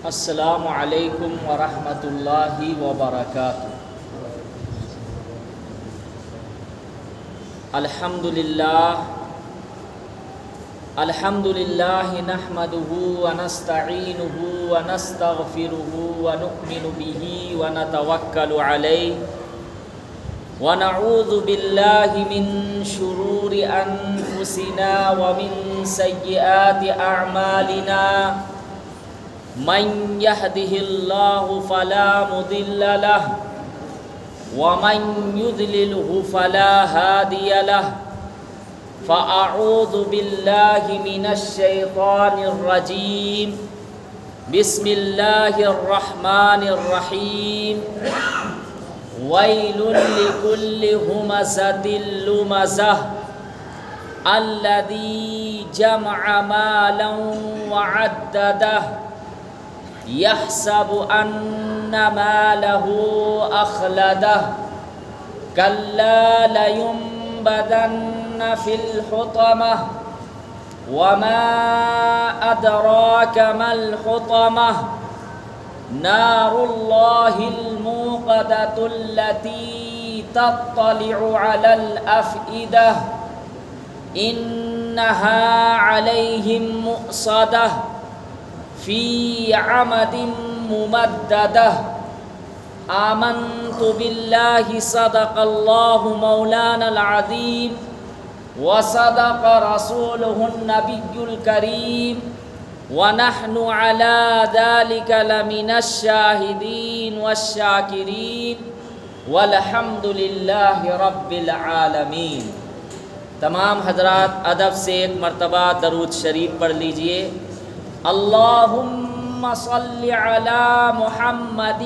السلام علیکم ورحمۃ اللہ وبرکاتہ۔ الحمد للہ نحمدہ ونستعینہ ونستغفرہ ونؤمن بہ ونتوکل علیہ ونعوذ باللہ من شرور انفسنا ومن سیئات اعمالنا من يهده الله فلا مضل له ومن يضلله فلا هادي له فأعوذ بالله من الشيطان الرجيم بسم الله الرحمن الرحيم ويل لكل همزة لمزة الذي جمع مالا وعدده يحسب أن ماله أخلده كلا لينبذن في الحطمة وما أدراك ما الحطمة نار الله الموقدة التي تطلع على الأفئدة إنها عليهم مؤصدة فی عمد ممددہ آمنت باللہ صدق اللہ مولانا العظیم وصدق رسولہ النبی الکریم ونحن على ذلك لمن الشاہدین والشاکرین والحمد للہ رب العالمین۔ تمام حضرات ادب سے ایک مرتبہ درود شریف پڑھ لیجئے۔ اللہم صل علی محمد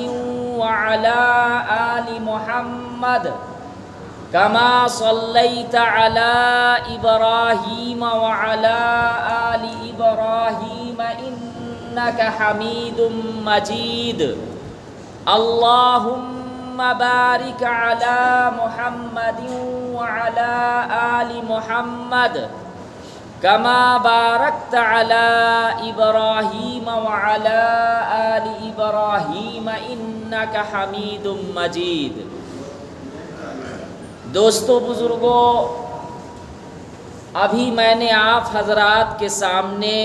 وعلی آل محمد کما صلیت علی ابراہیم وعلی آل ابراہیم انک حمید مجید۔ اللہم بارک علی محمد وعلی آل محمد کما بارکت علی ابراہیم وعلی آل ابراہیم انک حمید مجید۔ دوستو بزرگوں، ابھی میں نے آپ حضرات کے سامنے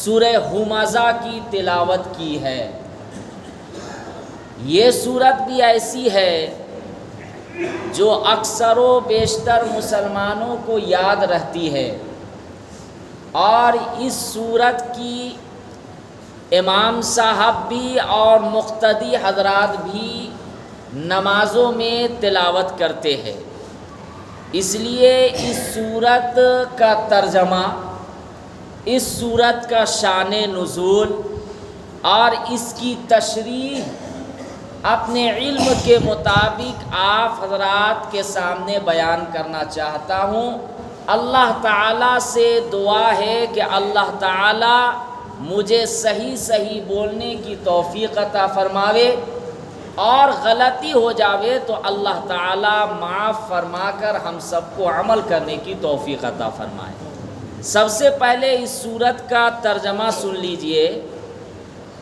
سورہ ہمزہ کی تلاوت کی ہے۔ یہ سورت بھی ایسی ہے جو اکثر و بیشتر مسلمانوں کو یاد رہتی ہے، اور اس سورت کی امام صاحب بھی اور مقتدی حضرات بھی نمازوں میں تلاوت کرتے ہیں۔ اس لیے اس سورت کا ترجمہ، اس سورت کا شان نزول اور اس کی تشریح اپنے علم کے مطابق آپ حضرات کے سامنے بیان کرنا چاہتا ہوں۔ اللہ تعالیٰ سے دعا ہے کہ اللہ تعالیٰ مجھے صحیح بولنے کی توفیق عطا فرماوے، اور غلطی ہو جاوے تو اللہ تعالیٰ معاف فرما کر ہم سب کو عمل کرنے کی توفیق عطا فرمائے۔ سب سے پہلے اس سورت کا ترجمہ سن لیجئے۔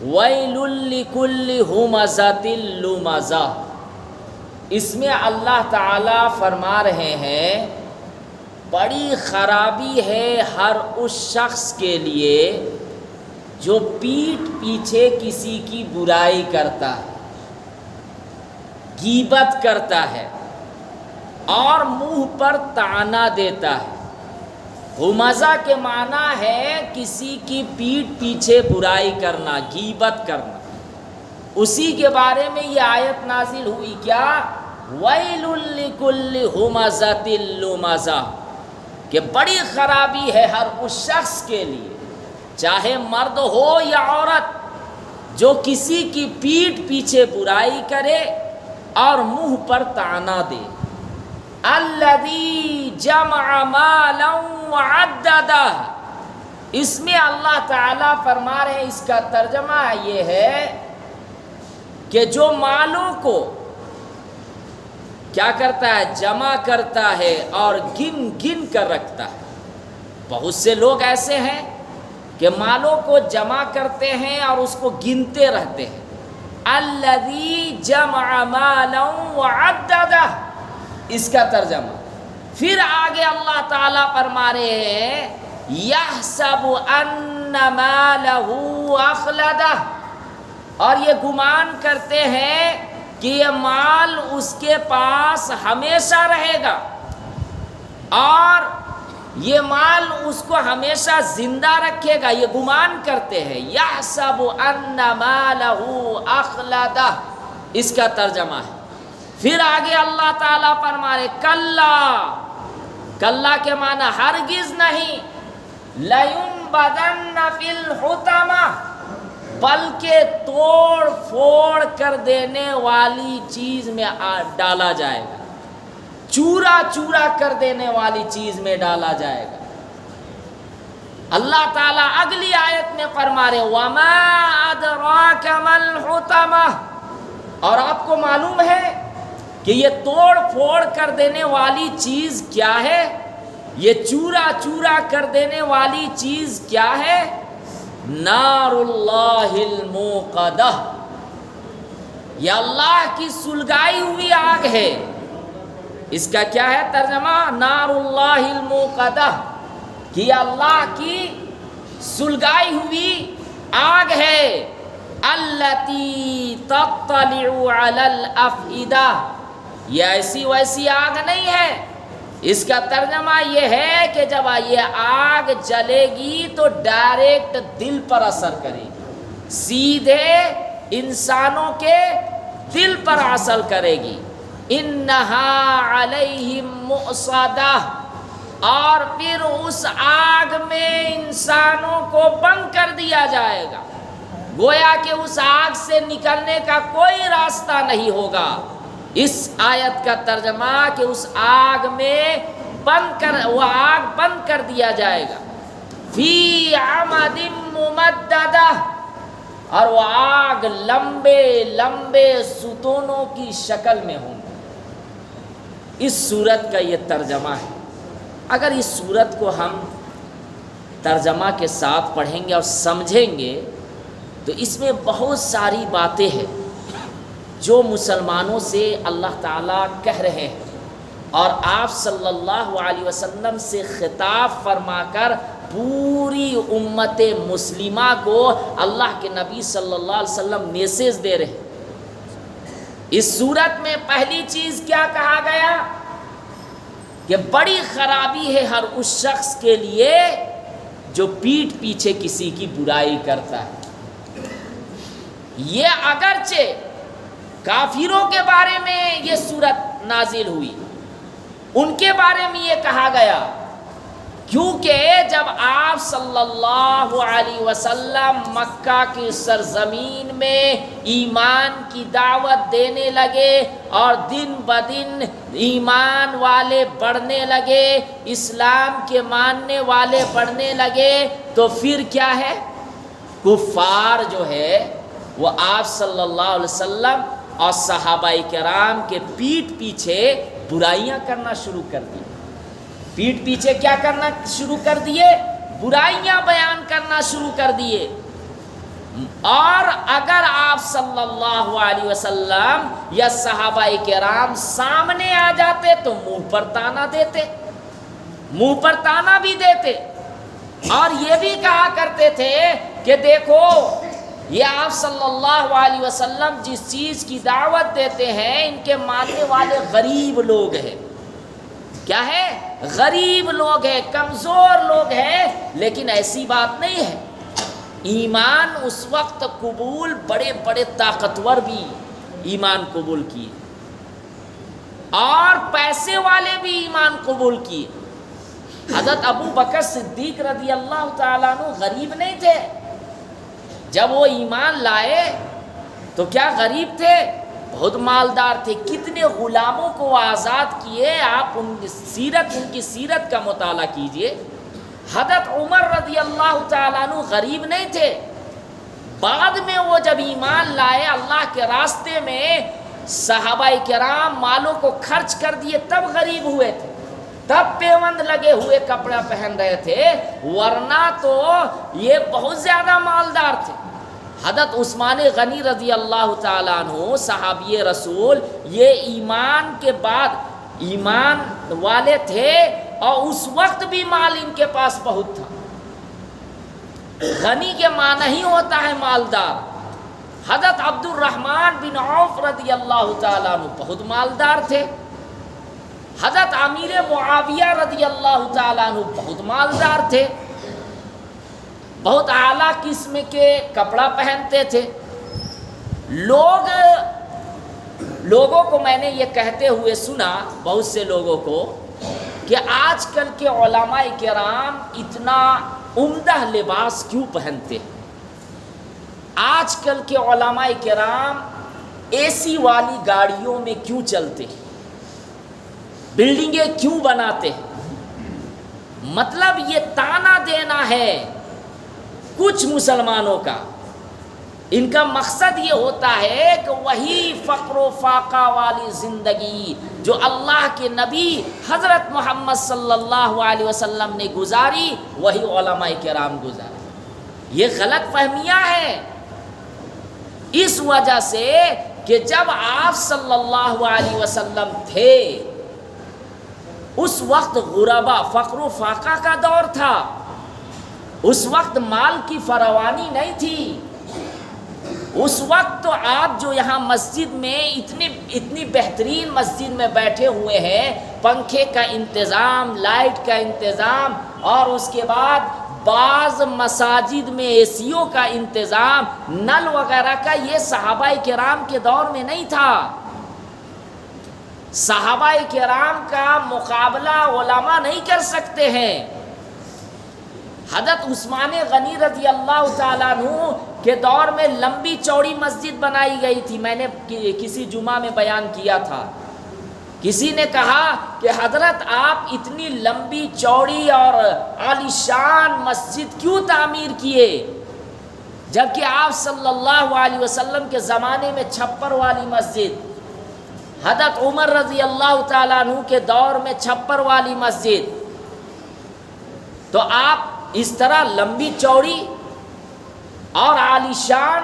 وَيْلٌ لِكُلِّ هُمَزَةٍ لُمَزَةٍ، اس میں اللہ تعالیٰ فرما رہے ہیں بڑی خرابی ہے ہر اس شخص کے لیے جو پیٹھ پیچھے کسی کی برائی کرتا ہے، غیبت کرتا ہے اور منہ پر طعنہ دیتا ہے۔ ہمزہ کے معنی ہے کسی کی پیٹھ پیچھے برائی کرنا، غیبت کرنا۔ اسی کے بارے میں یہ آیت نازل ہوئی، کیا؟ وَيْلٌ لِكُلِّ هُمَزَةٍ لُمَزَةٍ، کہ بڑی خرابی ہے ہر اس شخص کے لیے، چاہے مرد ہو یا عورت، جو کسی کی پیٹھ پیچھے برائی کرے اور منہ پر طعنہ دے۔ الذی جمع مالا وعددہ، اس میں اللہ تعالیٰ فرما رہے ہیں، اس کا ترجمہ یہ ہے کہ جو مالوں کو کیا کرتا ہے؟ جمع کرتا ہے اور گن گن کر رکھتا ہے۔ بہت سے لوگ ایسے ہیں کہ مالوں کو جمع کرتے ہیں اور اس کو گنتے رہتے ہیں. الذی جمع مالا وعددہ، اس کا ترجمہ. پھر آگے اللہ تعالیٰ فرما رہے ہیں یحسب ان مالہ اخلدہ، اور یہ گمان کرتے ہیں کہ یہ مال اس کے پاس ہمیشہ رہے گا اور یہ مال اس کو ہمیشہ زندہ رکھے گا. یہ گمان کرتے ہیں. یحسب ان مالہ اخلدہ، اس کا ترجمہ ہے. پھر آگے اللہ تعالیٰ فرما رہے کلا، کلا کے معنی ہرگز نہیں، لَيُنبَذَنَّ فِي الْحُطَمَةِ، بلکہ توڑ پھوڑ کر دینے والی چیز میں ڈالا جائے گا، چورا چورا کر دینے والی چیز میں ڈالا جائے گا. اللہ تعالیٰ اگلی آیت میں فرما رہے وَمَا أَدْرَاكَ مَا الْحُطَمَةُ، اور آپ کو معلوم ہے کہ یہ توڑ پھوڑ کر دینے والی چیز کیا ہے، یہ چورا چورا کر دینے والی چیز کیا ہے؟ نار اللہ الموقدہ، یہ اللہ کی سلگائی ہوئی آگ ہے. اس کا کیا ہے ترجمہ؟ نار اللہ الموقدہ، کہ اللہ کی سلگائی ہوئی آگ ہے. التی تطلع علی الافئدہ، یہ ایسی ویسی آگ نہیں ہے. اس کا ترجمہ یہ ہے کہ جب یہ آگ جلے گی تو ڈائریکٹ دل پر اثر کرے گی، سیدھے انسانوں کے دل پر اثر کرے گی. انہا علیہم مؤصدہ، اور پھر اس آگ میں انسانوں کو بند کر دیا جائے گا، گویا کہ اس آگ سے نکلنے کا کوئی راستہ نہیں ہوگا. اس آیت کا ترجمہ کہ اس آگ میں وہ آگ بند کر دیا جائے گا. فی عمد ممددہ، اور وہ آگ لمبے لمبے ستونوں کی شکل میں ہوں. اس سورت کا یہ ترجمہ ہے. اگر اس سورت کو ہم ترجمہ کے ساتھ پڑھیں گے اور سمجھیں گے تو اس میں بہت ساری باتیں ہیں جو مسلمانوں سے اللہ تعالیٰ کہہ رہے ہیں، اور آپ صلی اللہ علیہ وسلم سے خطاب فرما کر پوری امت مسلمہ کو اللہ کے نبی صلی اللہ علیہ وسلم میسیج دے رہے ہیں. اس صورت میں پہلی چیز کیا کہا گیا کہ بڑی خرابی ہے ہر اس شخص کے لیے جو پیٹھ پیچھے کسی کی برائی کرتا ہے. یہ اگرچہ کافروں کے بارے میں یہ صورت نازل ہوئی، ان کے بارے میں یہ کہا گیا کیونکہ جب آپ صلی اللہ علیہ وسلم مکہ کی سرزمین میں ایمان کی دعوت دینے لگے اور دن بدن ایمان والے بڑھنے لگے، اسلام کے ماننے والے بڑھنے لگے، تو پھر کیا ہے، کفار جو ہے وہ آپ صلی اللہ علیہ وسلم اور صحابہ کرام کے پیٹھ پیچھے برائیاں کرنا شروع کر دی. پیٹھ پیچھے کیا کرنا شروع کر دیے؟ برائیاں بیان کرنا شروع کر دیے. اور اگر آپ صلی اللہ علیہ وسلم یا صحابہ کرام سامنے آ جاتے تو منہ پر تانا دیتے، منہ پر تانا بھی دیتے، اور یہ بھی کہا کرتے تھے کہ دیکھو یہ آپ صلی اللہ علیہ وسلم جس چیز کی دعوت دیتے ہیں ان کے ماننے والے غریب لوگ ہیں. کیا ہے؟ غریب لوگ ہیں، کمزور لوگ ہیں. لیکن ایسی بات نہیں ہے. ایمان اس وقت قبول بڑے بڑے طاقتور بھی ایمان قبول کیے اور پیسے والے بھی ایمان قبول کیے. حضرت ابو بکر صدیق رضی اللہ تعالیٰ عنہ غریب نہیں تھے. جب وہ ایمان لائے تو کیا غریب تھے؟ بہت مالدار تھے. کتنے غلاموں کو آزاد کیے. آپ ان کی سیرت کا مطالعہ کیجئے. حضرت عمر رضی اللہ تعالیٰ عنہ غریب نہیں تھے. بعد میں وہ جب ایمان لائے اللہ کے راستے میں صحابہ کرام مالوں کو خرچ کر دیے تب غریب ہوئے تھے. تب پیوند لگے ہوئے کپڑا پہن رہے تھے، ورنہ تو یہ بہت زیادہ مالدار تھے۔ حضرت عثمان غنی رضی اللہ تعالیٰ عنہ صحابی رسول، یہ ایمان کے بعد ایمان والے تھے اور اس وقت بھی مال ان کے پاس بہت تھا۔ غنی کے معنی ہی ہوتا ہے مالدار۔ حضرت عبد الرحمن بن عوف رضی اللہ تعالیٰ عنہ بہت مالدار تھے۔ حضرت امیر معاویہ رضی اللہ تعالیٰ عنہ بہت مالدار تھے، بہت اعلیٰ قسم کے کپڑا پہنتے تھے۔ لوگوں کو میں نے یہ کہتے ہوئے سنا، بہت سے لوگوں کو، کہ آج کل کے علماء کرام اتنا عمدہ لباس کیوں پہنتے ہیں؟ آج کل کے علماء کرام اے سی والی گاڑیوں میں کیوں چلتے ہیں؟ بلڈنگیں کیوں بناتے ہیں؟ مطلب یہ تانا دینا ہے کچھ مسلمانوں کا۔ ان کا مقصد یہ ہوتا ہے کہ وہی فقر و فاقہ والی زندگی جو اللہ کے نبی حضرت محمد صلی اللہ علیہ وسلم نے گزاری، وہی علماء کرام گزاری۔ یہ غلط فہمیاں ہیں، اس وجہ سے کہ جب آپ صلی اللہ علیہ وسلم تھے اس وقت غربا، فقر و فاقہ کا دور تھا، اس وقت مال کی فراوانی نہیں تھی۔ اس وقت تو آپ جو یہاں مسجد میں اتنی بہترین مسجد میں بیٹھے ہوئے ہیں، پنکھے کا انتظام، لائٹ کا انتظام، اور اس کے بعد بعض مساجد میں اے سیوں کا انتظام، نل وغیرہ کا، یہ صحابہ کرام کے دور میں نہیں تھا۔ صحابہ کرام کا مقابلہ علماء نہیں کر سکتے ہیں۔ حضرت عثمان غنی رضی اللہ تعالیٰ عنہ کے دور میں لمبی چوڑی مسجد بنائی گئی تھی۔ میں نے کسی جمعہ میں بیان کیا تھا، کسی نے کہا کہ حضرت آپ اتنی لمبی چوڑی اور عالیشان مسجد کیوں تعمیر کیے، جبکہ آپ صلی اللہ علیہ وسلم کے زمانے میں چھپر والی مسجد، حضرت عمر رضی اللہ تعالیٰ عنہ کے دور میں چھپر والی مسجد، تو آپ اس طرح لمبی چوڑی اور عالیشان۔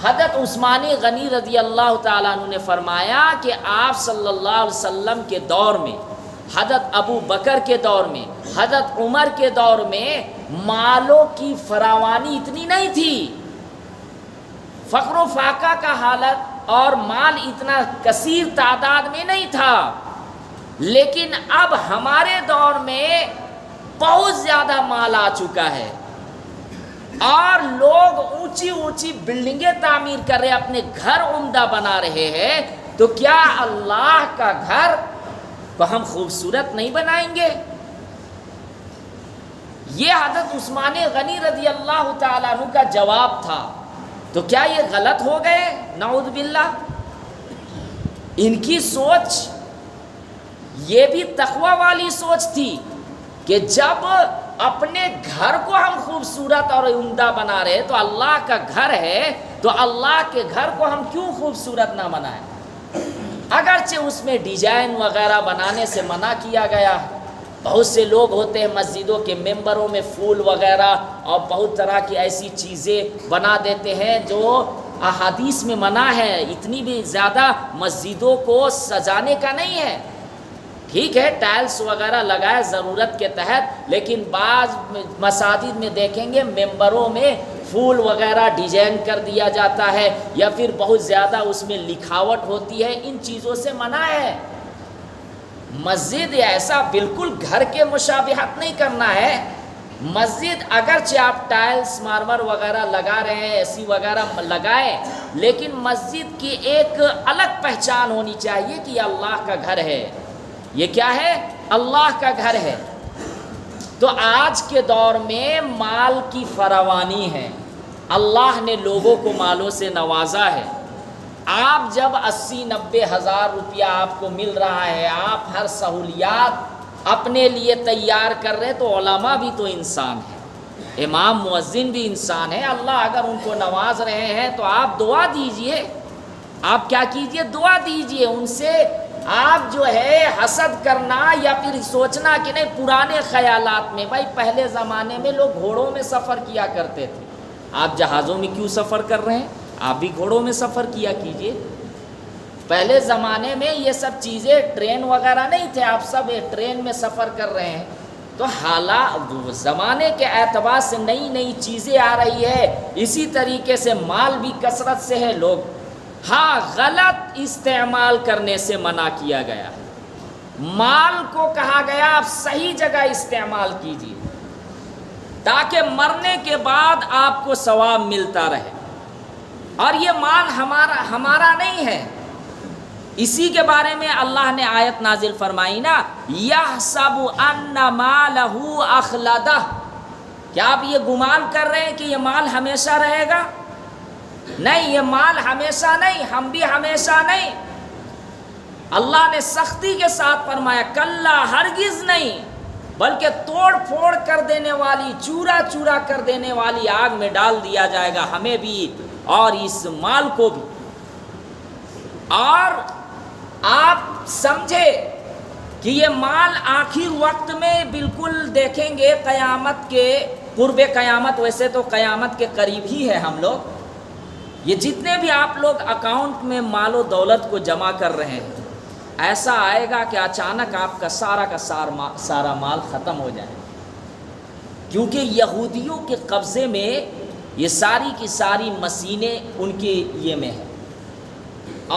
حضرت عثمان غنی رضی اللہ تعالیٰ عنہ نے فرمایا کہ آپ صلی اللہ علیہ وسلم کے دور میں، حضرت ابو بکر کے دور میں، حضرت عمر کے دور میں مالوں کی فراوانی اتنی نہیں تھی، فقر و فاقہ کا حالت اور مال اتنا کثیر تعداد میں نہیں تھا۔ لیکن اب ہمارے دور میں بہت زیادہ مال آ چکا ہے اور لوگ اونچی اونچی بلڈنگیں تعمیر کر رہے، اپنے گھر عمدہ بنا رہے ہیں، تو کیا اللہ کا گھر کو ہم خوبصورت نہیں بنائیں گے؟ یہ حضرت عثمان غنی رضی اللہ تعالیٰ عنہ کا جواب تھا۔ تو کیا یہ غلط ہو گئے؟ نعوذ باللہ۔ ان کی سوچ یہ بھی تقوی والی سوچ تھی کہ جب اپنے گھر کو ہم خوبصورت اور عمدہ بنا رہے تو اللہ کا گھر ہے، تو اللہ کے گھر کو ہم کیوں خوبصورت نہ بنائیں؟ اگرچہ اس میں ڈیزائن وغیرہ بنانے سے منع کیا گیا۔ بہت سے لوگ ہوتے ہیں مسجدوں کے ممبروں میں پھول وغیرہ اور بہت طرح کی ایسی چیزیں بنا دیتے ہیں جو احادیث میں منع ہے۔ اتنی بھی زیادہ مسجدوں کو سجانے کا نہیں ہے، ٹھیک ہے ٹائلز وغیرہ لگائے ضرورت کے تحت، لیکن بعض مساجد میں دیکھیں گے ممبروں میں پھول وغیرہ ڈیزائن کر دیا جاتا ہے، یا پھر بہت زیادہ اس میں لکھاوٹ ہوتی ہے۔ ان چیزوں سے منع ہے۔ مسجد ایسا بالکل گھر کے مشابہت نہیں کرنا ہے۔ مسجد اگرچہ آپ ٹائلز مارمر وغیرہ لگا رہے ہیں، اے سی وغیرہ لگائیں، لیکن مسجد کی ایک الگ پہچان ہونی چاہیے کہ یہ اللہ کا گھر ہے۔ یہ کیا ہے؟ اللہ کا گھر ہے۔ تو آج کے دور میں مال کی فراوانی ہے، اللہ نے لوگوں کو مالوں سے نوازا ہے۔ آپ جب 80-90 ہزار روپیہ آپ کو مل رہا ہے، آپ ہر سہولیات اپنے لیے تیار کر رہے، تو علماء بھی تو انسان ہیں، امام مؤذن بھی انسان ہے۔ اللہ اگر ان کو نواز رہے ہیں تو آپ دعا دیجئے، آپ کیا کیجئے؟ دعا دیجئے، ان سے آپ جو ہے حسد کرنا یا پھر سوچنا کہ نہیں پرانے خیالات میں، بھائی پہلے زمانے میں لوگ گھوڑوں میں سفر کیا کرتے تھے، آپ جہازوں میں کیوں سفر کر رہے ہیں؟ آپ بھی گھوڑوں میں سفر کیا کیجئے۔ پہلے زمانے میں یہ سب چیزیں ٹرین وغیرہ نہیں تھے، آپ سب ٹرین میں سفر کر رہے ہیں، تو حالات زمانے کے اعتبار سے نئی نئی چیزیں آ رہی ہے، اسی طریقے سے مال بھی کثرت سے ہے لوگ، ہاں غلط استعمال کرنے سے منع کیا گیا، مال کو کہا گیا آپ صحیح جگہ استعمال کیجیے تاکہ مرنے کے بعد آپ کو ثواب ملتا رہے، اور یہ مال ہمارا نہیں ہے۔ اسی کے بارے میں اللہ نے آیت نازل فرمائی نا، یحسب ان مالہ اخلدہ، کیا آپ یہ گمان کر رہے ہیں کہ یہ مال ہمیشہ رہے گا؟ نہیں، یہ مال ہمیشہ نہیں، ہم بھی ہمیشہ نہیں۔ اللہ نے سختی کے ساتھ فرمایا کلا، ہرگز نہیں، بلکہ توڑ پھوڑ کر دینے والی، چورا چورا کر دینے والی آگ میں ڈال دیا جائے گا ہمیں بھی اور اس مال کو بھی۔ اور آپ سمجھے کہ یہ مال آخر وقت میں بالکل دیکھیں گے قیامت کے قرب قیامت، ویسے تو قیامت کے قریب ہی ہے ہم لوگ، یہ جتنے بھی آپ لوگ اکاؤنٹ میں مال و دولت کو جمع کر رہے ہیں، ایسا آئے گا کہ اچانک آپ کا سارا مال ختم ہو جائے، کیونکہ یہودیوں کے قبضے میں یہ ساری کی ساری مشینیں ان کے یہ میں ہیں۔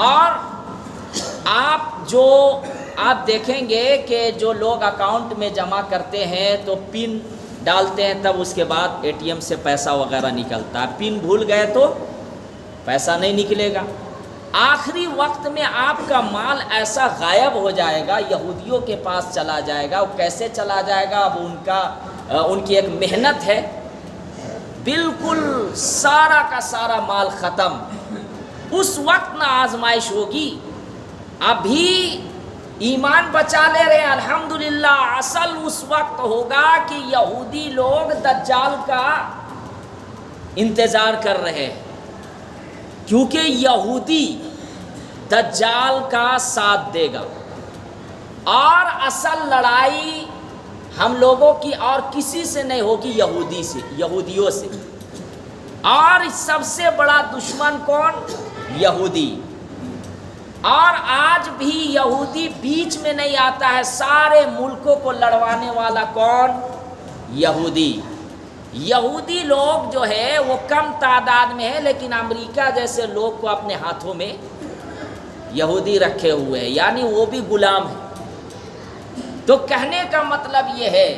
اور آپ دیکھیں گے کہ جو لوگ اکاؤنٹ میں جمع کرتے ہیں تو پن ڈالتے ہیں، تب اس کے بعد اے ٹی ایم سے پیسہ وغیرہ نکلتا ہے، پن بھول گئے تو پیسہ نہیں نکلے گا۔ آخری وقت میں آپ کا مال ایسا غائب ہو جائے گا، یہودیوں کے پاس چلا جائے گا، وہ کیسے چلا جائے گا؟ اب ان کی ایک محنت ہے، بالکل سارا کا سارا مال ختم۔ اس وقت نہ آزمائش ہوگی، ابھی ایمان بچا لے رہے ہیں الحمدللہ، اصل اس وقت ہوگا کہ یہودی لوگ دجال کا انتظار کر رہے ہیں، کیونکہ یہودی دجال کا ساتھ دے گا، اور اصل لڑائی ہم لوگوں کی اور کسی سے نہیں ہوگی، یہودیوں سے۔ اور سب سے بڑا دشمن کون؟ یہودی۔ اور آج بھی یہودی بیچ میں نہیں آتا ہے، سارے ملکوں کو لڑوانے والا کون؟ یہودی۔ یہودی لوگ جو ہے وہ کم تعداد میں ہے، لیکن امریکہ جیسے لوگ کو اپنے ہاتھوں میں یہودی رکھے ہوئے ہیں، یعنی وہ بھی غلام ہے۔ تو کہنے کا مطلب یہ ہے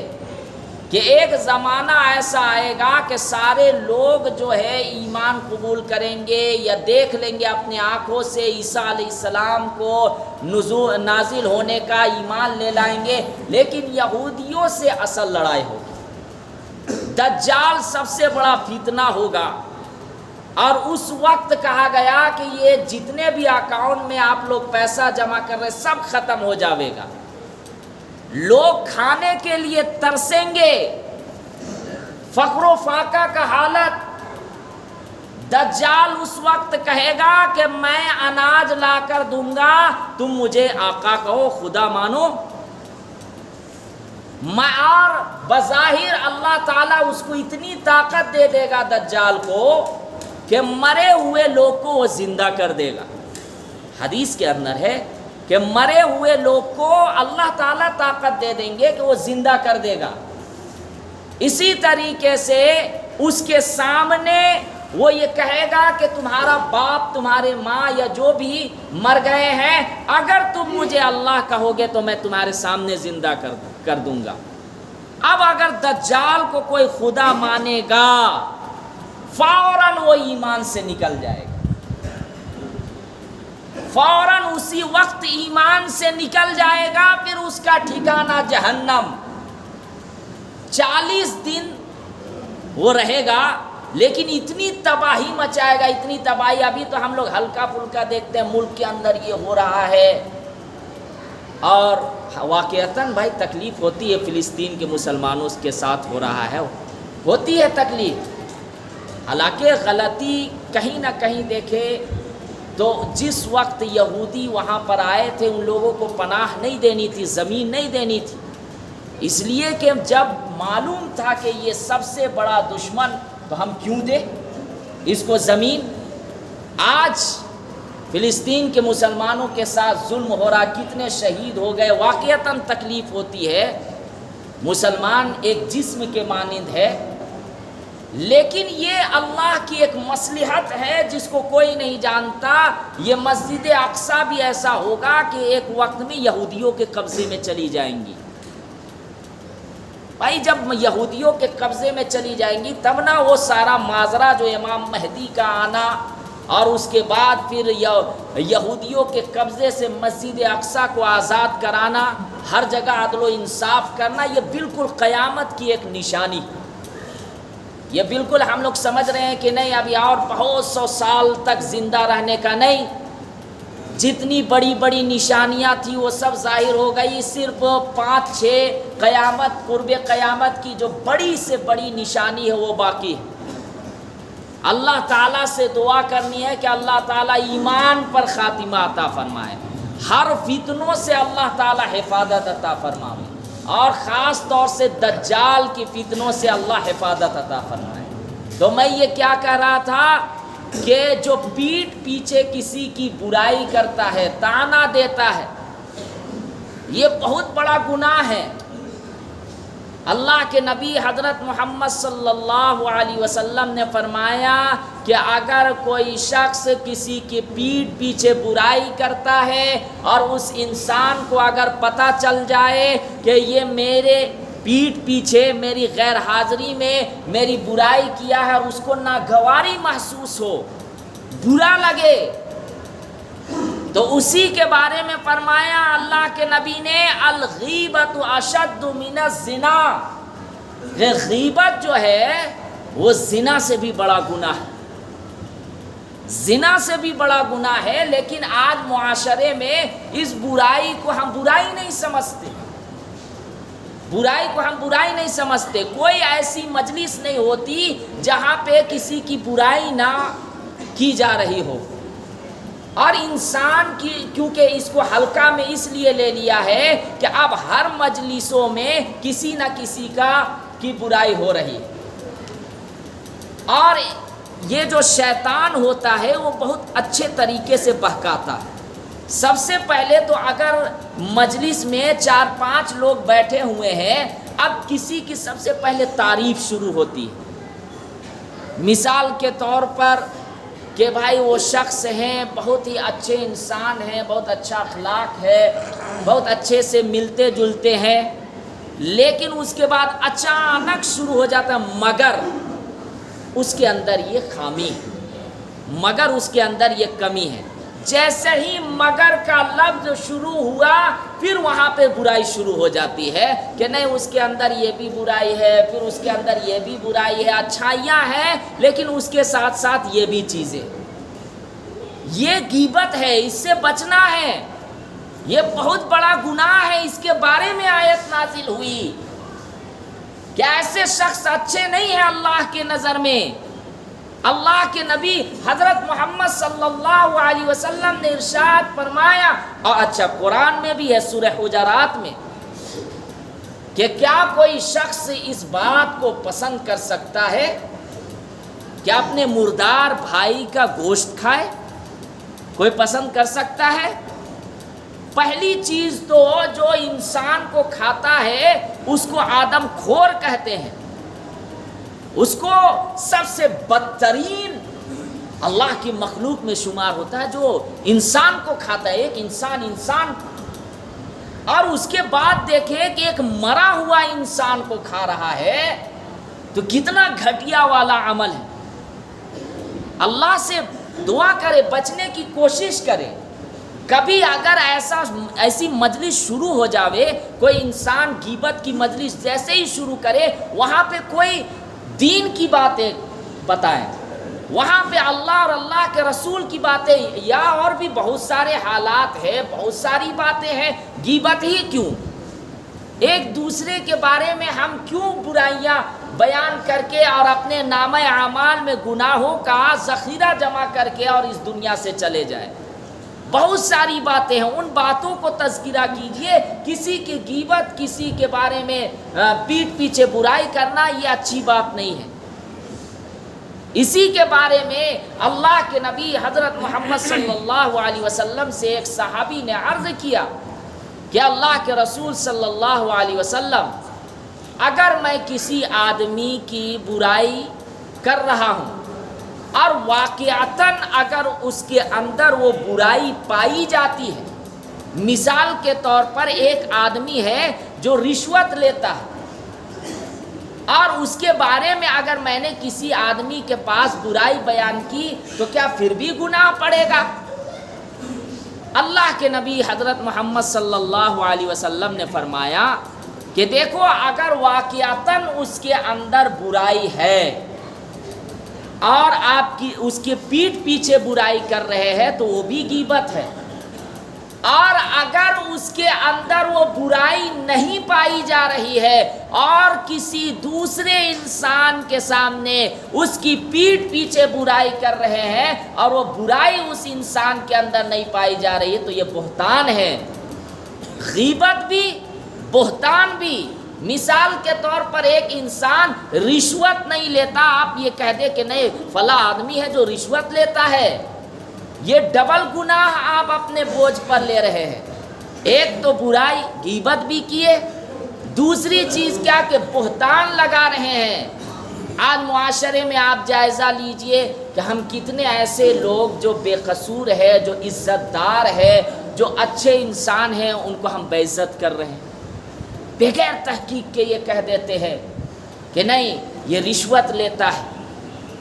کہ ایک زمانہ ایسا آئے گا کہ سارے لوگ جو ہے ایمان قبول کریں گے یا دیکھ لیں گے اپنی آنکھوں سے عیسیٰ علیہ السلام کو نازل ہونے کا، ایمان لے لائیں گے، لیکن یہودیوں سے اصل لڑائی ہوگی۔ دجال سب سے بڑا فتنہ ہوگا، اور اس وقت کہا گیا کہ یہ جتنے بھی اکاؤنٹ میں آپ لوگ پیسہ جمع کر رہے سب ختم ہو جاوے گا، لوگ کھانے کے لیے ترسیں گے، فقر و فاقہ کا حالت۔ دجال اس وقت کہے گا کہ میں اناج لا کر دوں گا، تم مجھے آقا کہو، خدا مانو، اور بظاہر اللہ تعالیٰ اس کو اتنی طاقت دے دے گا دجال کو کہ مرے ہوئے لوگ کو وہ زندہ کر دے گا۔ حدیث کے اندر ہے کہ مرے ہوئے لوگ کو اللہ تعالیٰ طاقت دے دیں گے کہ وہ زندہ کر دے گا۔ اسی طریقے سے اس کے سامنے وہ یہ کہے گا کہ تمہارا باپ، تمہارے ماں یا جو بھی مر گئے ہیں، اگر تم مجھے اللہ کہو گے تو میں تمہارے سامنے زندہ کر دوں گا۔ اب اگر دجال کو کوئی خدا مانے گا، فوراً وہ ایمان سے نکل جائے گا، فوراً اسی وقت ایمان سے نکل جائے گا، پھر اس کا ٹھکانہ جہنم۔ 40 دن وہ رہے گا، لیکن اتنی تباہی مچائے گا، اتنی تباہی۔ ابھی تو ہم لوگ ہلکا پھلکا دیکھتے ہیں، ملک کے اندر یہ ہو رہا ہے، اور واقعتاً بھائی تکلیف ہوتی ہے، فلسطین کے مسلمانوں کے ساتھ ہو رہا ہے، ہوتی ہے تکلیف۔ حالانکہ غلطی کہیں نہ کہیں دیکھے تو جس وقت یہودی وہاں پر آئے تھے ان لوگوں کو پناہ نہیں دینی تھی، زمین نہیں دینی تھی، اس لیے کہ جب معلوم تھا کہ یہ سب سے بڑا دشمن، تو ہم کیوں دیں اس کو زمین۔ آج فلسطین کے مسلمانوں کے ساتھ ظلم ہو رہا، کتنے شہید ہو گئے، واقعتاً تکلیف ہوتی ہے، مسلمان ایک جسم کے مانند ہے، لیکن یہ اللہ کی ایک مصلحت ہے جس کو کوئی نہیں جانتا۔ یہ مسجد اقصیٰ بھی ایسا ہوگا کہ ایک وقت میں یہودیوں کے قبضے میں چلی جائیں گی۔ بھائی جب یہودیوں کے قبضے میں چلی جائیں گی تب نہ وہ سارا ماجرا جو امام مہدی کا آنا اور اس کے بعد پھر یہودیوں کے قبضے سے مسجد اقصیٰ کو آزاد کرانا، ہر جگہ عدل و انصاف کرنا، یہ بالکل قیامت کی ایک نشانی۔ یہ بالکل ہم لوگ سمجھ رہے ہیں کہ نہیں ابھی اور بہت سو سال تک زندہ رہنے کا، نہیں، جتنی بڑی بڑی نشانیاں تھیں وہ سب ظاہر ہو گئی، صرف 5-6 قیامت، قرب قیامت کی جو بڑی سے بڑی نشانی ہے وہ باقی ہے۔ اللہ تعالیٰ سے دعا کرنی ہے کہ اللہ تعالیٰ ایمان پر خاتمہ عطا فرمائے، ہر فتنوں سے اللہ تعالیٰ حفاظت عطا فرمائے، اور خاص طور سے دجال کی فتنوں سے اللہ حفاظت عطا فرمائے۔ تو میں یہ کیا کہہ رہا تھا کہ جو پیٹھ پیچھے کسی کی برائی کرتا ہے، طعنہ دیتا ہے، یہ بہت بڑا گناہ ہے۔ اللہ کے نبی حضرت محمد صلی اللہ علیہ وسلم نے فرمایا کہ اگر کوئی شخص کسی کی پیٹھ پیچھے برائی کرتا ہے اور اس انسان کو اگر پتہ چل جائے کہ یہ میرے پیٹھ پیچھے میری غیر حاضری میں میری برائی کیا ہے اور اس کو ناگواری محسوس ہو، برا لگے، تو اسی کے بارے میں فرمایا اللہ کے نبی نے الغیبت اشد من الزنا، غیبت جو ہے وہ زنا سے بھی بڑا گناہ ہے، زنا سے بھی بڑا گناہ ہے۔ لیکن آج معاشرے میں اس برائی کو ہم برائی نہیں سمجھتے، برائی کو ہم برائی نہیں سمجھتے۔ کوئی ایسی مجلس نہیں ہوتی جہاں پہ کسی کی برائی نہ کی جا رہی ہو، اور انسان کی کیونکہ اس کو ہلکا میں اس لیے لے لیا ہے کہ اب ہر مجلسوں میں کسی نہ کسی کی برائی ہو رہی ہے، اور یہ جو شیطان ہوتا ہے وہ بہت اچھے طریقے سے بہکاتا ہے۔ سب سے پہلے تو اگر مجلس میں 4-5 لوگ بیٹھے ہوئے ہیں، اب کسی کی سب سے پہلے تعریف شروع ہوتی ہے، مثال کے طور پر کہ بھائی وہ شخص ہیں، بہت ہی اچھے انسان ہیں، بہت اچھا اخلاق ہے، بہت اچھے سے ملتے جلتے ہیں، لیکن اس کے بعد اچانک شروع ہو جاتا ہے مگر اس کے اندر یہ خامی ہے، مگر اس کے اندر یہ کمی ہے۔ جیسے ہی مگر کا لفظ شروع ہوا پھر وہاں پہ برائی شروع ہو جاتی ہے کہ نہیں اس کے اندر یہ بھی برائی ہے، پھر اس کے اندر یہ بھی برائی ہے، اچھائیاں ہیں لیکن اس کے ساتھ ساتھ یہ بھی چیزیں، یہ غیبت ہے، اس سے بچنا ہے، یہ بہت بڑا گناہ ہے۔ اس کے بارے میں آیت نازل ہوئی کہ ایسے شخص اچھے نہیں ہیں اللہ کے نظر میں۔ اللہ کے نبی حضرت محمد صلی اللہ علیہ وسلم نے ارشاد فرمایا، اور اچھا قرآن میں بھی ہے سورہ حجرات میں، کہ کیا کوئی شخص اس بات کو پسند کر سکتا ہے کہ اپنے مردار بھائی کا گوشت کھائے؟ کوئی پسند کر سکتا ہے؟ پہلی چیز تو جو انسان کو کھاتا ہے اس کو آدم خور کہتے ہیں، اس کو سب سے بدترین اللہ کی مخلوق میں شمار ہوتا ہے جو انسان کو کھاتا ہے، ایک انسان اور اس کے بعد دیکھیں کہ ایک مرا ہوا انسان کو کھا رہا ہے تو کتنا گھٹیا والا عمل ہے۔ اللہ سے دعا کرے، بچنے کی کوشش کرے۔ کبھی اگر ایسی مجلس شروع ہو جاوے، کوئی انسان غیبت کی مجلس جیسے ہی شروع کرے، وہاں پہ کوئی دین کی باتیں بتائیں، وہاں پہ اللہ اور اللہ کے رسول کی باتیں، یا اور بھی بہت سارے حالات ہیں، بہت ساری باتیں ہیں، غیبت ہی کیوں؟ ایک دوسرے کے بارے میں ہم کیوں برائیاں بیان کر کے اور اپنے نامہ اعمال میں گناہوں کا ذخیرہ جمع کر کے اور اس دنیا سے چلے جائے۔ بہت ساری باتیں ہیں، ان باتوں کو تذکرہ کیجئے۔ کسی کی غیبت، کسی کے بارے میں پیٹھ پیچھے برائی کرنا یہ اچھی بات نہیں ہے۔ اسی کے بارے میں اللہ کے نبی حضرت محمد صلی اللہ علیہ وسلم سے ایک صحابی نے عرض کیا کہ اللہ کے رسول صلی اللہ علیہ وسلم، اگر میں کسی آدمی کی برائی کر رہا ہوں اور واقعتاً اگر اس کے اندر وہ برائی پائی جاتی ہے، مثال کے طور پر ایک آدمی ہے جو رشوت لیتا ہے، اور اس کے بارے میں اگر میں نے کسی آدمی کے پاس برائی بیان کی تو کیا پھر بھی گناہ پڑے گا؟ اللہ کے نبی حضرت محمد صلی اللہ علیہ وسلم نے فرمایا کہ دیکھو، اگر واقعتاً اس کے اندر برائی ہے اور آپ کی اس کے پیٹھ پیچھے برائی کر رہے ہیں تو وہ بھی غیبت ہے، اور اگر اس کے اندر وہ برائی نہیں پائی جا رہی ہے اور کسی دوسرے انسان کے سامنے اس کی پیٹھ پیچھے برائی کر رہے ہیں اور وہ برائی اس انسان کے اندر نہیں پائی جا رہی ہے تو یہ بہتان ہے۔ غیبت بھی، بہتان بھی۔ مثال کے طور پر ایک انسان رشوت نہیں لیتا، آپ یہ کہہ دیں کہ نہیں فلاں آدمی ہے جو رشوت لیتا ہے، یہ ڈبل گناہ آپ اپنے بوجھ پر لے رہے ہیں۔ ایک تو برائی، غیبت بھی کیے، دوسری چیز کیا کہ بہتان لگا رہے ہیں۔ آج معاشرے میں آپ جائزہ لیجئے کہ ہم کتنے ایسے لوگ جو بے قصور ہے، جو عزت دار ہے، جو اچھے انسان ہیں، ان کو ہم بے عزت کر رہے ہیں۔ بغیر تحقیق کے یہ کہہ دیتے ہیں کہ نہیں یہ رشوت لیتا ہے،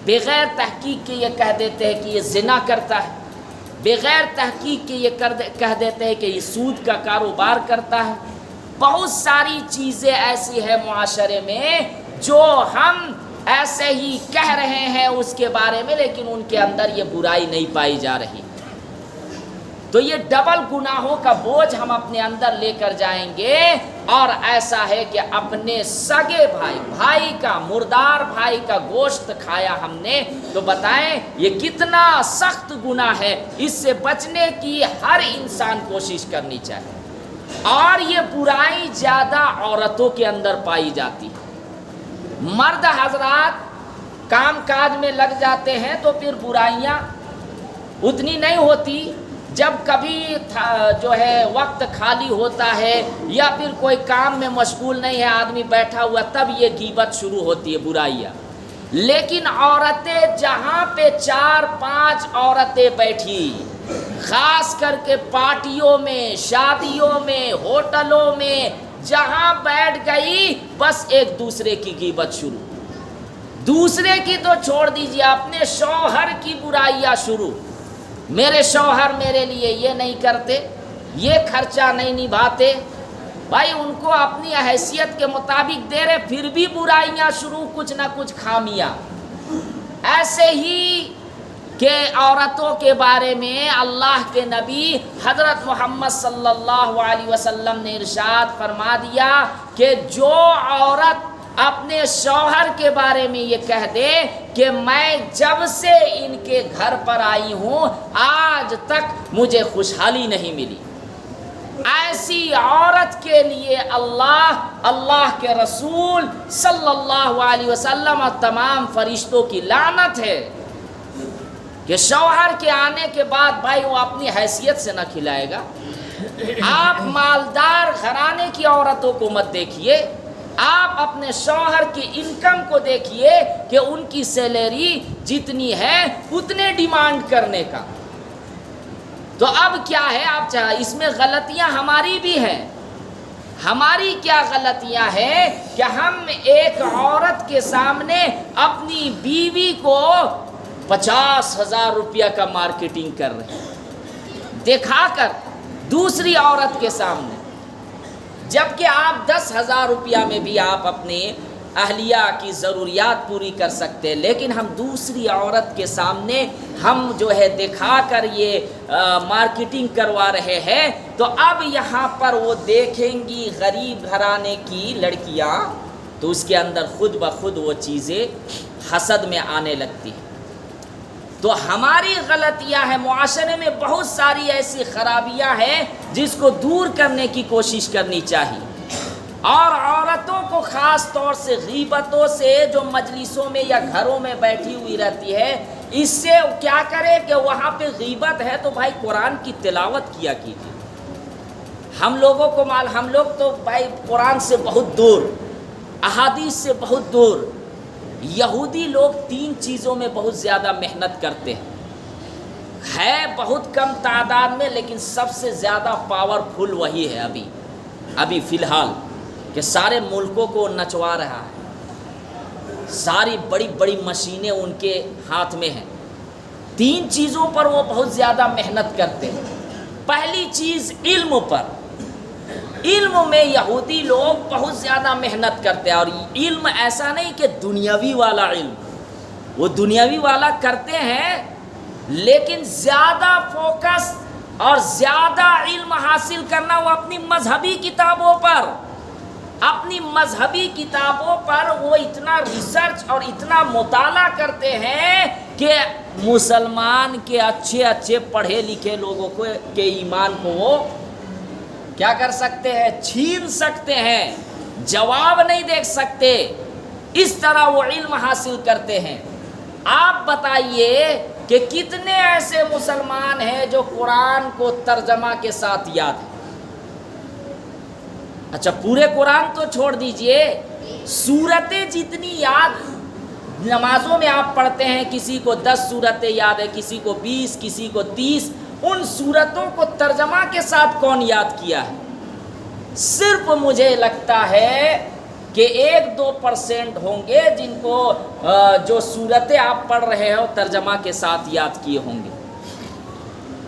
بغیر تحقیق کے یہ کہہ دیتے ہیں کہ یہ زنا کرتا ہے، بغیر تحقیق کے یہ کہہ دیتے ہیں کہ یہ سود کا کاروبار کرتا ہے۔ بہت ساری چیزیں ایسی ہیں معاشرے میں جو ہم ایسے ہی کہہ رہے ہیں اس کے بارے میں، لیکن ان کے اندر یہ برائی نہیں پائی جا رہی۔ تو یہ ڈبل گناہوں کا بوجھ ہم اپنے اندر لے کر جائیں گے، اور ایسا ہے کہ اپنے سگے بھائی کا، مردار بھائی کا گوشت کھایا ہم نے، تو بتائیں یہ کتنا سخت گناہ ہے۔ اس سے بچنے کی ہر انسان کوشش کرنی چاہیے۔ اور یہ برائی زیادہ عورتوں کے اندر پائی جاتی ہے۔ مرد حضرات کام کاج میں لگ جاتے ہیں تو پھر برائیاں اتنی نہیں ہوتی۔ جب کبھی جو ہے وقت خالی ہوتا ہے یا پھر کوئی کام میں مشغول نہیں ہے آدمی بیٹھا ہوا، تب یہ غیبت شروع ہوتی ہے، برائیاں۔ لیکن عورتیں جہاں پہ 4-5 عورتیں بیٹھی، خاص کر کے پارٹیوں میں، شادیوں میں، ہوٹلوں میں جہاں بیٹھ گئی، بس ایک دوسرے کی غیبت شروع۔ دوسرے کی تو چھوڑ دیجیے، اپنے شوہر کی برائیاں شروع۔ میرے شوہر میرے لیے یہ نہیں کرتے، یہ خرچہ نہیں نبھاتے، بھائی ان کو اپنی حیثیت کے مطابق دے رہے، پھر بھی برائیاں شروع، کچھ نہ کچھ خامیاں۔ ایسے ہی کہ عورتوں کے بارے میں اللہ کے نبی حضرت محمد صلی اللہ علیہ وسلم نے ارشاد فرما دیا کہ جو عورت اپنے شوہر کے بارے میں یہ کہہ دے کہ میں جب سے ان کے گھر پر آئی ہوں آج تک مجھے خوشحالی نہیں ملی، ایسی عورت کے لیے اللہ کے رسول صلی اللہ علیہ وسلم اور تمام فرشتوں کی لعنت ہے کہ شوہر کے آنے کے بعد بھائی وہ اپنی حیثیت سے نہ کھلائے گا۔ آپ مالدار گھرانے کی عورتوں کو مت دیکھیے، آپ اپنے شوہر کی انکم کو دیکھیے کہ ان کی سیلری جتنی ہے اتنے ڈیمانڈ کرنے کا۔ تو اب کیا ہے، آپ چاہے اس میں غلطیاں ہماری بھی ہیں۔ ہماری کیا غلطیاں ہیں کہ ہم ایک عورت کے سامنے اپنی بیوی کو 50,000 روپیہ کا مارکیٹنگ کر رہے ہیں دکھا کر دوسری عورت کے سامنے، جبکہ آپ 10,000 روپیہ میں بھی آپ اپنے اہلیہ کی ضروریات پوری کر سکتے، لیکن ہم دوسری عورت کے سامنے ہم جو ہے دکھا کر یہ مارکیٹنگ کروا رہے ہیں۔ تو اب یہاں پر وہ دیکھیں گی غریب گھرانے کی لڑکیاں تو اس کے اندر خود بخود وہ چیزیں حسد میں آنے لگتی ہیں۔ تو ہماری غلطیاں ہیں، معاشرے میں بہت ساری ایسی خرابیاں ہیں جس کو دور کرنے کی کوشش کرنی چاہیے، اور عورتوں کو خاص طور سے غیبتوں سے جو مجلسوں میں یا گھروں میں بیٹھی ہوئی رہتی ہے، اس سے کیا کرے کہ وہاں پہ غیبت ہے تو بھائی قرآن کی تلاوت کیا کیجیے۔ ہم لوگوں کو ہم لوگ تو بھائی قرآن سے بہت دور، احادیث سے بہت دور۔ یہودی لوگ 3 چیزوں میں بہت زیادہ محنت کرتے ہیں، ہے بہت کم تعداد میں، لیکن سب سے زیادہ پاورفل وہی ہے ابھی فی الحال، کہ سارے ملکوں کو نچوا رہا ہے، ساری بڑی بڑی مشینیں ان کے ہاتھ میں ہیں۔ 3 چیزوں پر وہ بہت زیادہ محنت کرتے ہیں۔ پہلی چیز علم پر، علم میں یہودی لوگ بہت زیادہ محنت کرتے ہیں، اور علم ایسا نہیں کہ دنیاوی والا علم، وہ دنیاوی والا کرتے ہیں لیکن زیادہ فوکس اور زیادہ علم حاصل کرنا وہ اپنی مذہبی کتابوں پر، اپنی مذہبی کتابوں پر وہ اتنا ریسرچ اور اتنا مطالعہ کرتے ہیں کہ مسلمان کے اچھے پڑھے لکھے لوگوں کے ایمان کو وہ کیا کر سکتے ہیں، چھین سکتے ہیں، جواب نہیں دیکھ سکتے، اس طرح وہ علم حاصل کرتے ہیں۔ آپ بتائیے کہ کتنے ایسے مسلمان ہیں جو قرآن کو ترجمہ کے ساتھ یاد ہیں؟ اچھا پورے قرآن تو چھوڑ دیجئے، سورتیں جتنی یاد نمازوں میں آپ پڑھتے ہیں، کسی کو 10 سورتیں یاد ہے، کسی کو 20، کسی کو 30، ان سورتوں کو ترجمہ کے ساتھ کون یاد کیا ہے؟ صرف مجھے لگتا ہے کہ 1-2% ہوں گے جن کو جو سورتیں آپ پڑھ رہے ہو ترجمہ کے ساتھ یاد کیے ہوں گے۔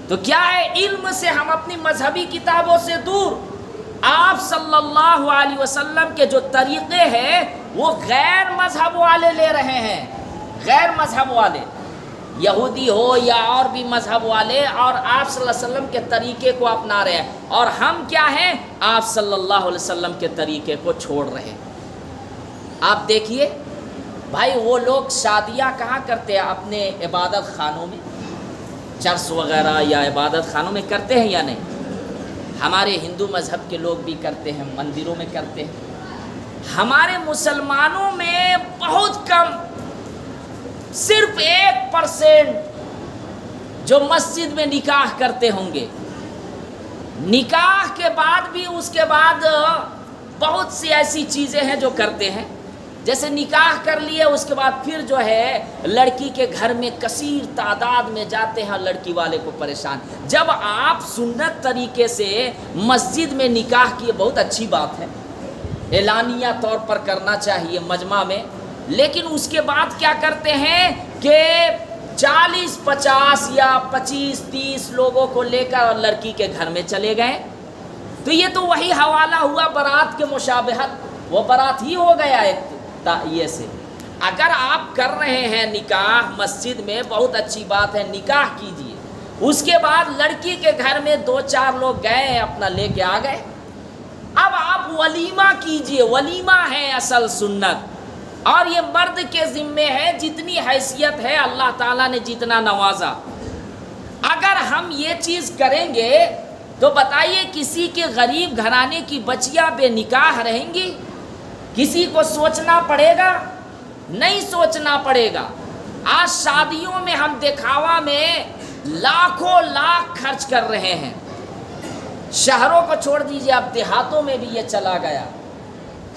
تو کیا ہے، علم سے ہم اپنی مذہبی کتابوں سے دور، آپ صلی اللہ علیہ وسلم کے جو طریقے ہیں وہ غیر مذہب والے لے رہے ہیں، غیر مذہب والے، یہودی ہو یا اور بھی مذہب والے، اور آپ صلی اللہ علیہ وسلم کے طریقے کو اپنا رہے ہیں، اور ہم کیا ہیں، آپ صلی اللہ علیہ وسلم کے طریقے کو چھوڑ رہے ہیں۔ آپ دیکھیے بھائی، وہ لوگ شادیاں کہاں کرتے ہیں؟ اپنے عبادت خانوں میں، چرچ وغیرہ یا عبادت خانوں میں کرتے ہیں یا نہیں؟ ہمارے ہندو مذہب کے لوگ بھی کرتے ہیں، مندروں میں کرتے ہیں۔ ہمارے مسلمانوں میں بہت کم، صرف 1% جو مسجد میں نکاح کرتے ہوں گے، نکاح کے بعد بھی اس کے بعد بہت سی ایسی چیزیں ہیں جو کرتے ہیں، جیسے نکاح کر لیے اس کے بعد پھر جو ہے لڑکی کے گھر میں کثیر تعداد میں جاتے ہیں لڑکی والے کو پریشان۔ جب آپ سنت طریقے سے مسجد میں نکاح کیے، بہت اچھی بات ہے، اعلانیہ طور پر کرنا چاہیے مجمع میں، لیکن اس کے بعد کیا کرتے ہیں کہ 40-50 یا 25-30 لوگوں کو لے کر لڑکی کے گھر میں چلے گئے۔ تو یہ تو وہی حوالہ ہوا برات کے مشابہت، وہ برات ہی ہو گیا ایک یہ سے۔ اگر آپ کر رہے ہیں نکاح مسجد میں، بہت اچھی بات ہے، نکاح کیجئے، اس کے بعد لڑکی کے گھر میں 2-4 لوگ گئے، اپنا لے کے آ گئے، اب آپ ولیمہ کیجئے، ولیمہ ہے اصل سنت، اور یہ مرد کے ذمے ہے، جتنی حیثیت ہے اللہ تعالیٰ نے جتنا نوازا۔ اگر ہم یہ چیز کریں گے تو بتائیے کسی کے غریب گھرانے کی بچیاں بے نکاح رہیں گی؟ کسی کو سوچنا پڑے گا؟ نہیں سوچنا پڑے گا۔ آج شادیوں میں ہم دکھاوا میں لاکھوں لاکھ خرچ کر رہے ہیں، شہروں کو چھوڑ دیجئے، اب دیہاتوں میں بھی یہ چلا گیا۔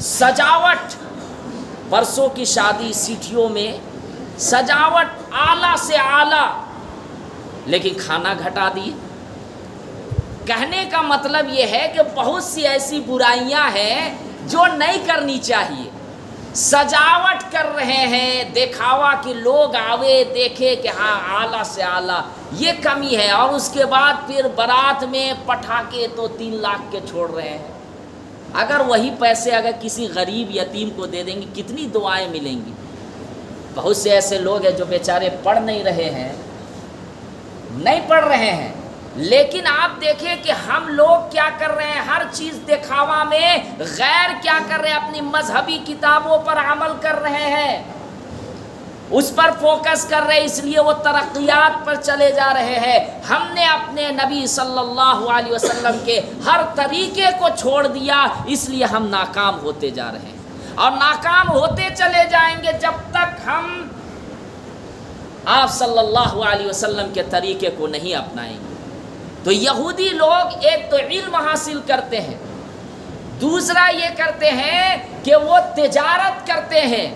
سجاوٹ، برسوں کی شادی، سیٹھیوں میں سجاوٹ اعلیٰ سے اعلیٰ، لیکن کھانا گھٹا دیے۔ کہنے کا مطلب یہ ہے کہ بہت سی ایسی برائیاں ہیں جو نہیں کرنی چاہیے۔ سجاوٹ کر رہے ہیں، دکھاوا کہ لوگ آوے دیکھے کہ ہاں اعلیٰ سے اعلیٰ، یہ کمی ہے۔ اور اس کے بعد پھر برات میں پٹاخے تو 3 لاکھ کے چھوڑ رہے ہیں۔ اگر وہی پیسے اگر کسی غریب یتیم کو دے دیں گے، کتنی دعائیں ملیں گی۔ بہت سے ایسے لوگ ہیں جو بیچارے پڑھ نہیں رہے ہیں، نہیں پڑھ رہے ہیں، لیکن آپ دیکھیں کہ ہم لوگ کیا کر رہے ہیں، ہر چیز دکھاوا میں، غیر کیا کر رہے ہیں، اپنی مذہبی کتابوں پر عمل کر رہے ہیں، اس پر فوکس کر رہے ہیں، اس لیے وہ ترقیات پر چلے جا رہے ہیں۔ ہم نے اپنے نبی صلی اللہ علیہ وسلم کے ہر طریقے کو چھوڑ دیا، اس لیے ہم ناکام ہوتے جا رہے ہیں، اور ناکام ہوتے چلے جائیں گے جب تک ہم آپ صلی اللہ علیہ وسلم کے طریقے کو نہیں اپنائیں گے۔ تو یہودی لوگ ایک تو علم حاصل کرتے ہیں، دوسرا یہ کرتے ہیں کہ وہ تجارت کرتے ہیں،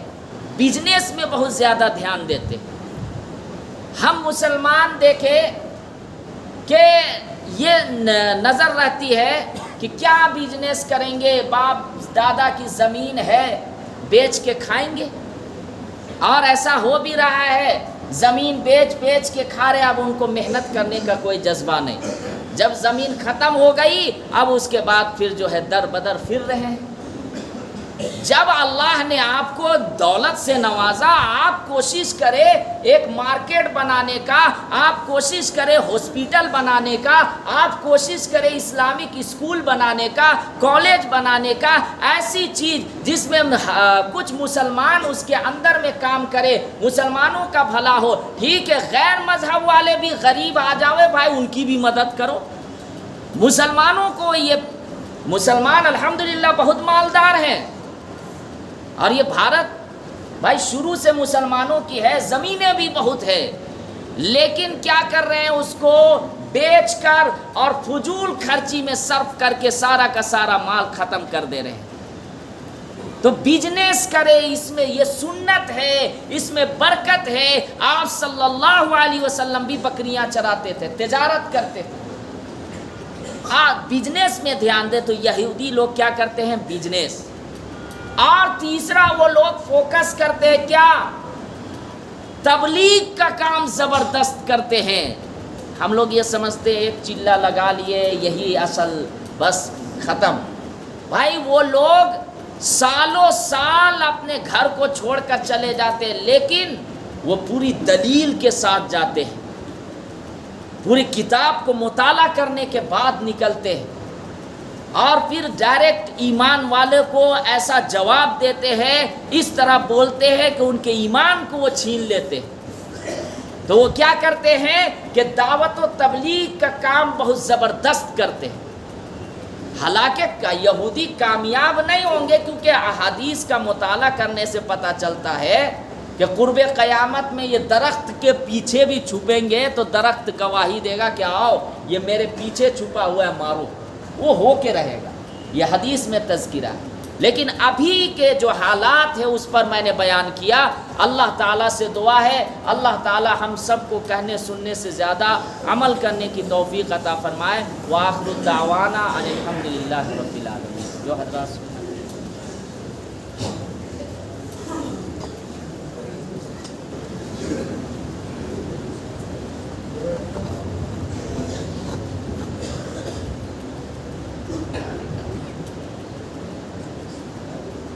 بزنس میں بہت زیادہ دھیان دیتے ہیں۔ ہم مسلمان دیکھیں کہ یہ نظر رہتی ہے کہ کیا بزنس کریں گے، باپ دادا کی زمین ہے بیچ کے کھائیں گے، اور ایسا ہو بھی رہا ہے، زمین بیچ کے کھا رہے، اب ان کو محنت کرنے کا کوئی جذبہ نہیں۔ جب زمین ختم ہو گئی اب اس کے بعد پھر جو ہے در بدر پھر رہے ہیں۔ جب اللہ نے آپ کو دولت سے نوازا، آپ کوشش کرے ایک مارکیٹ بنانے کا، آپ کوشش کرے ہاسپٹل بنانے کا، آپ کوشش کرے اسلامک اسکول بنانے کا، کالج بنانے کا، ایسی چیز جس میں کچھ مسلمان اس کے اندر میں کام کرے، مسلمانوں کا بھلا ہو۔ ٹھیک ہے، غیر مذہب والے بھی غریب آ جاوے بھائی، ان کی بھی مدد کرو۔ مسلمانوں کو یہ مسلمان الحمدللہ بہت مالدار ہیں، اور یہ بھارت بھائی شروع سے مسلمانوں کی ہے، زمینیں بھی بہت ہے، لیکن کیا کر رہے ہیں، اس کو بیچ کر اور فضول خرچی میں صرف کر کے سارا کا سارا مال ختم کر دے رہے ہیں۔ تو بزنس کرے، اس میں یہ سنت ہے، اس میں برکت ہے۔ آپ صلی اللہ علیہ وسلم بھی بکریاں چراتے تھے، تجارت کرتے تھے۔ بزنس میں دھیان دے۔ تو یہودی لوگ کیا کرتے ہیں، بزنس۔ اور تیسرا وہ لوگ فوکس کرتے ہیں کیا، تبلیغ کا کام زبردست کرتے ہیں۔ ہم لوگ یہ سمجھتے ہیں ایک چلہ لگا لیے یہی اصل، بس ختم۔ بھائی وہ لوگ سالوں سال اپنے گھر کو چھوڑ کر چلے جاتے ہیں، لیکن وہ پوری دلیل کے ساتھ جاتے ہیں، پوری کتاب کو مطالعہ کرنے کے بعد نکلتے ہیں، اور پھر ڈائریکٹ ایمان والے کو ایسا جواب دیتے ہیں، اس طرح بولتے ہیں کہ ان کے ایمان کو وہ چھین لیتے ہیں۔ تو وہ کیا کرتے ہیں کہ دعوت و تبلیغ کا کام بہت زبردست کرتے ہیں۔ حالانکہ یہودی کامیاب نہیں ہوں گے، کیونکہ احادیث کا مطالعہ کرنے سے پتہ چلتا ہے کہ قرب قیامت میں یہ درخت کے پیچھے بھی چھپیں گے تو درخت گواہی دے گا کہ آؤ یہ میرے پیچھے چھپا ہوا ہے، مارو، وہ ہو کے رہے گا۔ یہ حدیث میں تذکرہ ہے۔ لیکن ابھی کے جو حالات ہیں اس پر میں نے بیان کیا۔ اللہ تعالیٰ سے دعا ہے اللہ تعالیٰ ہم سب کو کہنے سننے سے زیادہ عمل کرنے کی توفیق عطا فرمائے۔ وآخر الدعوانا ان الحمدللہ رب العالمین۔ جو حضرات